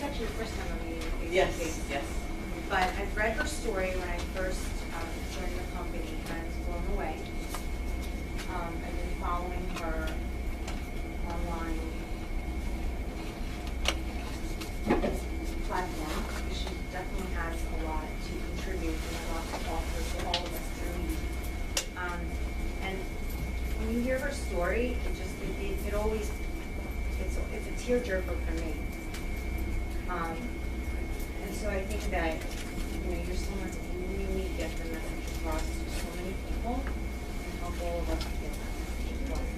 actually the first time I'm meeting face to Yes, face. yes. But I've read her story when I first joined the company, and I was blown away. I've been following her online platform, because she definitely has a lot to contribute and a lot to offer to all of us to read. And when you hear her story, it always, it's a tearjerker for me. And so I think that, you're someone who really get the message across to so many people and help all of us get that message across.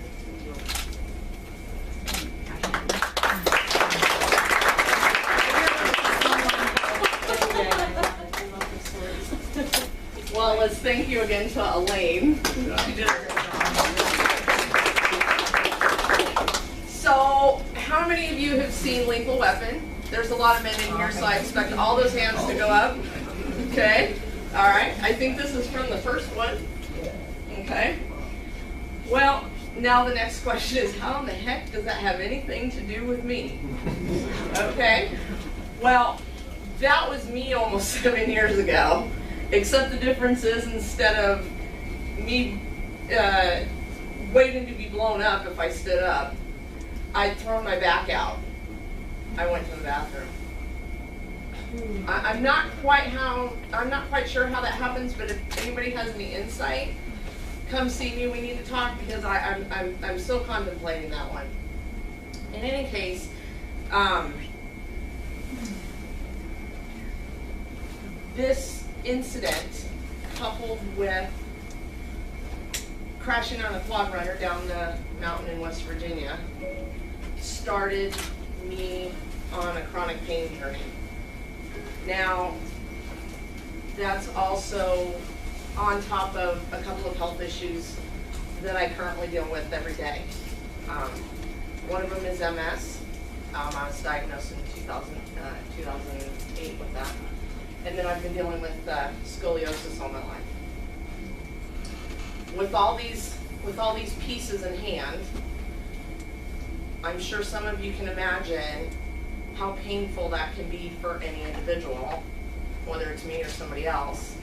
Well, let's thank you again to Elaine. She did a great job. So, how many of you have seen Lethal Weapon? There's a lot of men in here, so I expect all those hands to go up. Okay? All right. I think this is from the first one. Okay. Well, now the next question is, how in the heck does that have anything to do with me? Okay. Well, that was me almost 7 years ago, except the difference is instead of me waiting to be blown up if I stood up, I'd thrown my back out. I went to the bathroom. I'm not quite sure how that happens, but if anybody has any insight, come see me. We need to talk, because I'm still contemplating that one. In any case, this incident, coupled with crashing on a quad runner down the mountain in West Virginia, started me on a chronic pain journey. Now, that's also on top of a couple of health issues that I currently deal with every day. One of them is MS. I was diagnosed in 2008 with that. And then I've been dealing with scoliosis all my life. With all these pieces in hand, I'm sure some of you can imagine how painful that can be for any individual, whether it's me or somebody else,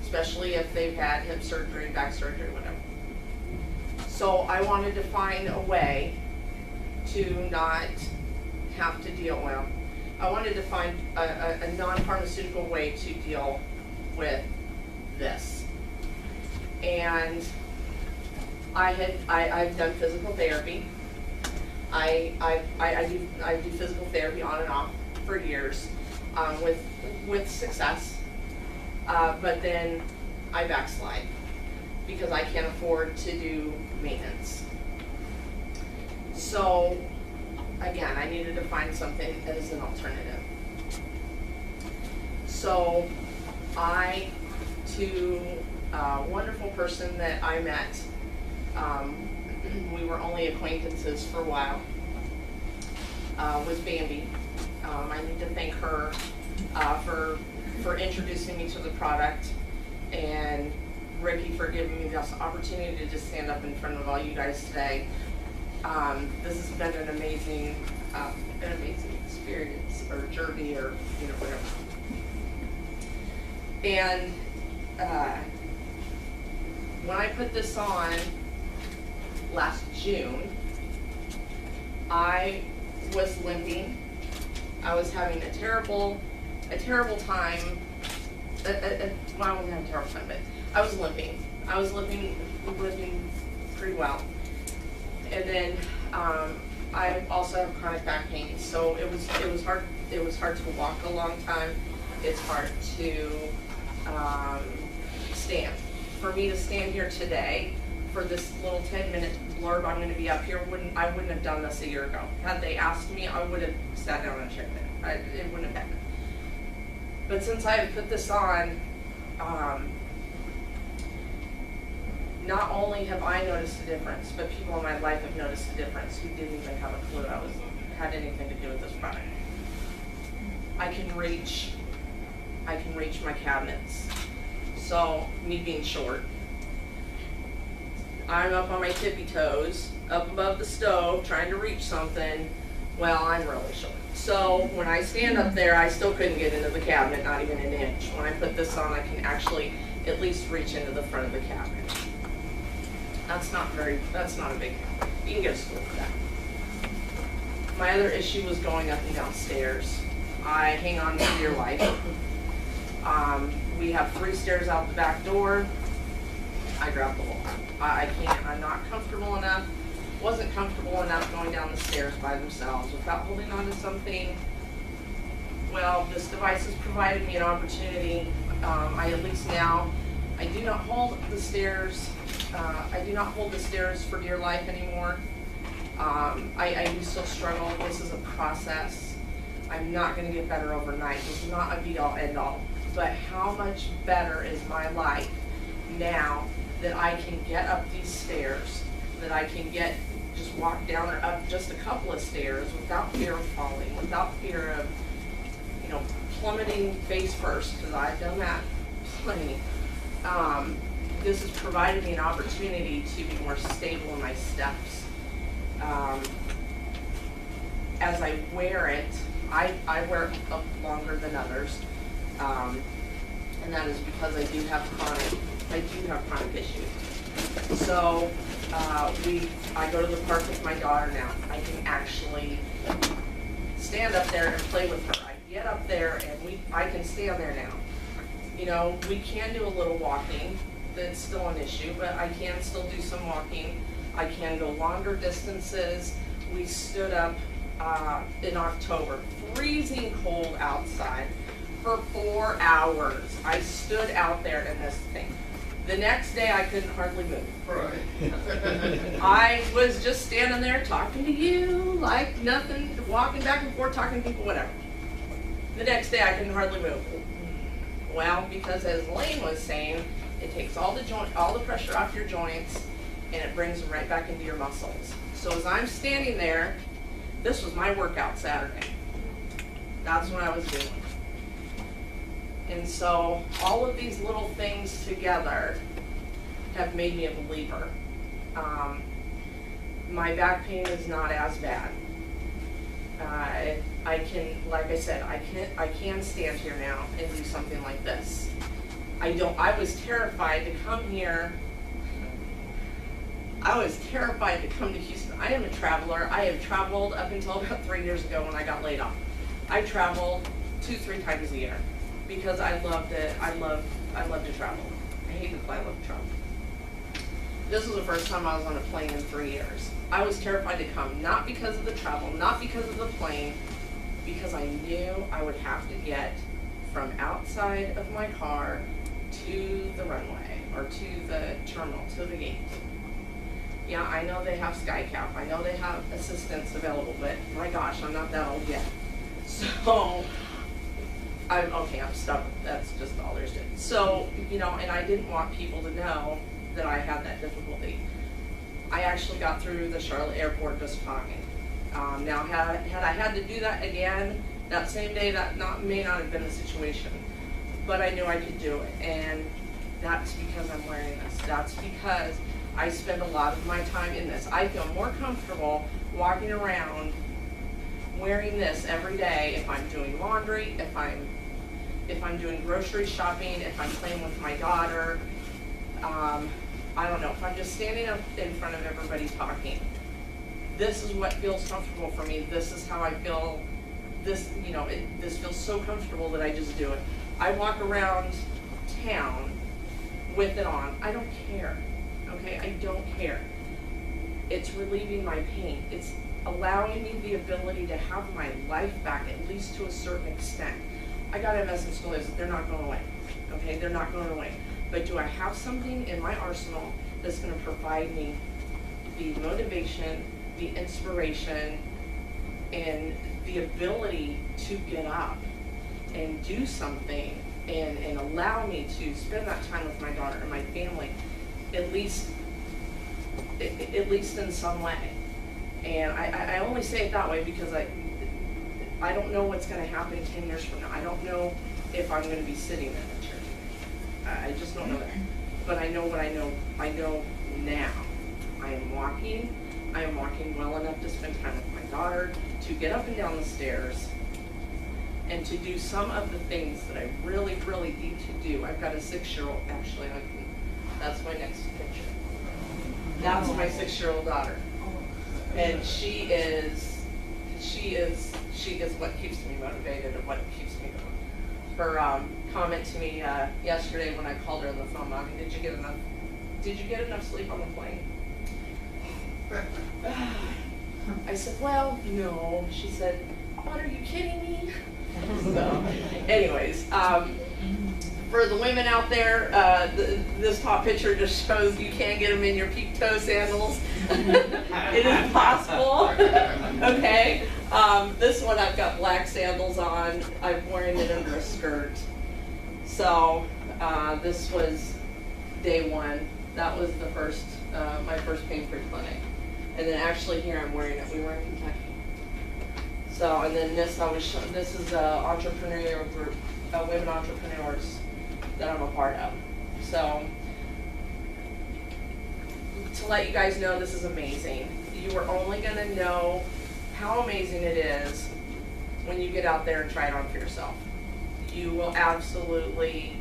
especially if they've had hip surgery, back surgery, whatever. So I wanted to find a way to not have to deal with, I wanted to find a non-pharmaceutical way to deal with this. And I've done physical therapy. I do physical therapy on and off for years, with success, but then I backslide because I can't afford to do maintenance. So again, I needed to find something as an alternative. So to a wonderful person that I met, we were only acquaintances for a while, was Bambi. I need to thank her for introducing me to the product, and Ricky for giving me this opportunity to just stand up in front of all you guys today. This has been an amazing experience, or journey, or whatever. And when I put this on last June, I was limping. I was having a terrible time. Well, I wasn't having a terrible time, but I was limping. I was limping pretty well. And then I also have chronic back pain, so it was hard. It was hard to walk a long time. It's hard to stand. For me to stand here today for this little 10-minute blurb, I'm going to be up here. I wouldn't have done this a year ago. Had they asked me, I would have sat down and checked it. It wouldn't have happened. But since I have put this on, not only have I noticed a difference, but people in my life have noticed a difference who didn't even have a clue had anything to do with this product. I can reach my cabinets. So, me being short, I'm up on my tippy toes, up above the stove, trying to reach something, Well, I'm really short. So when I stand up there, I still couldn't get into the cabinet, not even an inch. When I put this on, I can actually at least reach into the front of the cabinet. That's not a big cabinet. You can get a stool for that. My other issue was going up and down stairs. I hang on to dear life. We have 3 stairs out the back door. I grab the wall. I can't, I'm not comfortable enough, wasn't comfortable enough going down the stairs by themselves without holding on to something. Well, this device has provided me an opportunity. I at least now, I do not hold the stairs. I do not hold the stairs for dear life anymore. I do still struggle. This is a process. I'm not going to get better overnight. This is not a be-all, end-all. But how much better is my life now that I can get up these stairs, that I can just walk down or up just a couple of stairs without fear of falling, without fear of, plummeting face first, because I've done that plenty. This has provided me an opportunity to be more stable in my steps. As I wear it, I wear it up longer than others, and that is because I do have chronic issues. So I go to the park with my daughter now. I can actually stand up there and play with her. I get up there and I can stand there now. We can do a little walking. That's still an issue, but I can still do some walking. I can go longer distances. We stood up in October, freezing cold outside, for 4 hours. I stood out there in this thing. The next day I couldn't hardly move. Right. I was just standing there talking to you like nothing, walking back and forth, talking to people, whatever. The next day I couldn't hardly move. Well, because as Lane was saying, it takes all the pressure off your joints and it brings them right back into your muscles. So as I'm standing there, this was my workout Saturday. That's what I was doing. And so all of these little things together have made me a believer. My back pain is not as bad. I can, like I said, I can stand here now and do something like this. I was terrified to come here. I was terrified to come to Houston. I am a traveler. I have traveled up until about 3 years ago when I got laid off. I traveled 2-3 times a year because I love to travel. I hate to fly, I love to travel. This was the first time I was on a plane in 3 years. I was terrified to come, not because of the travel, not because of the plane, because I knew I would have to get from outside of my car to the runway or to the terminal, to the gate. Yeah, I know they have SkyCap. I know they have assistance available, but my gosh, I'm not that old yet. So, I'm stubborn. That's just all there's to it. So, and I didn't want people to know that I had that difficulty. I actually got through the Charlotte airport just fine. Now, had I had to do that again that same day, that may not have been the situation. But I knew I could do it, and that's because I'm wearing this. That's because I spend a lot of my time in this. I feel more comfortable walking around wearing this every day if I'm doing laundry, if I'm doing grocery shopping, if I'm playing with my daughter. I don't know, if I'm just standing up in front of everybody talking. This is what feels comfortable for me. This is how I feel. This feels so comfortable that I just do it. I walk around town with it on. I don't care. Okay, I don't care. It's relieving my pain. It's allowing me the ability to have my life back, at least to a certain extent. I got a message to Liz, they're not going away. Okay, they're not going away. But do I have something in my arsenal that's going to provide me the motivation, the inspiration, and the ability to get up and do something and allow me to spend that time with my daughter and my family, at least in some way. And I only say it that way because I don't know what's going to happen 10 years from now. I don't know if I'm going to be sitting in a chair. I just don't know that. But I know what I know. I know now. I am walking well enough to spend time with my daughter. daughter to get up and down the stairs and to do some of the things that I really, really need to do. I've got a 6-year-old, actually, that's my next picture. That's my 6-year-old daughter. And she is what keeps me motivated and what keeps me going. Her comment to me yesterday when I called her on the phone, Mommy, did you get enough sleep on the plane? I said, well, no. She said, what, are you kidding me? So, anyways, for the women out there, this top picture just shows you can't get them in your peep toe sandals. It is possible. Okay. This one I've got black sandals on. I'm wearing it under a skirt. So this was day 1. That was the first, my first Painfree clinic. And then actually here I'm wearing it. We were in Kentucky. So, and then this this is an entrepreneurial group, women entrepreneurs that I'm a part of. So, to let you guys know, this is amazing. You are only going to know how amazing it is when you get out there and try it on for yourself. You will absolutely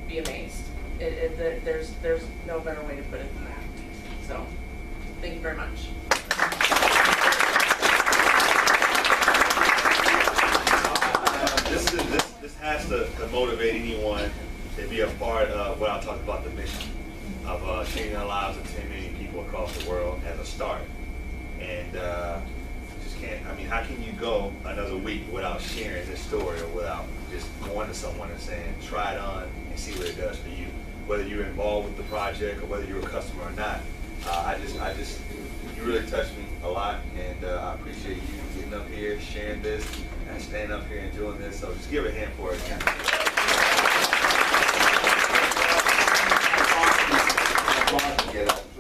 be amazed. There's no better way to put it than that. So, thank you very much. This has to motivate anyone to be a part of what I talked about, the mission of changing the lives of 10 million people across the world as a start. And just can't, I mean, how can you go another week without sharing this story or without just going to someone and saying, try it on and see what it does for you, whether you're involved with the project or whether you're a customer or not. You really touched me a lot, and I appreciate you getting up here, sharing this, and standing up here and doing this. So just give a hand for it again.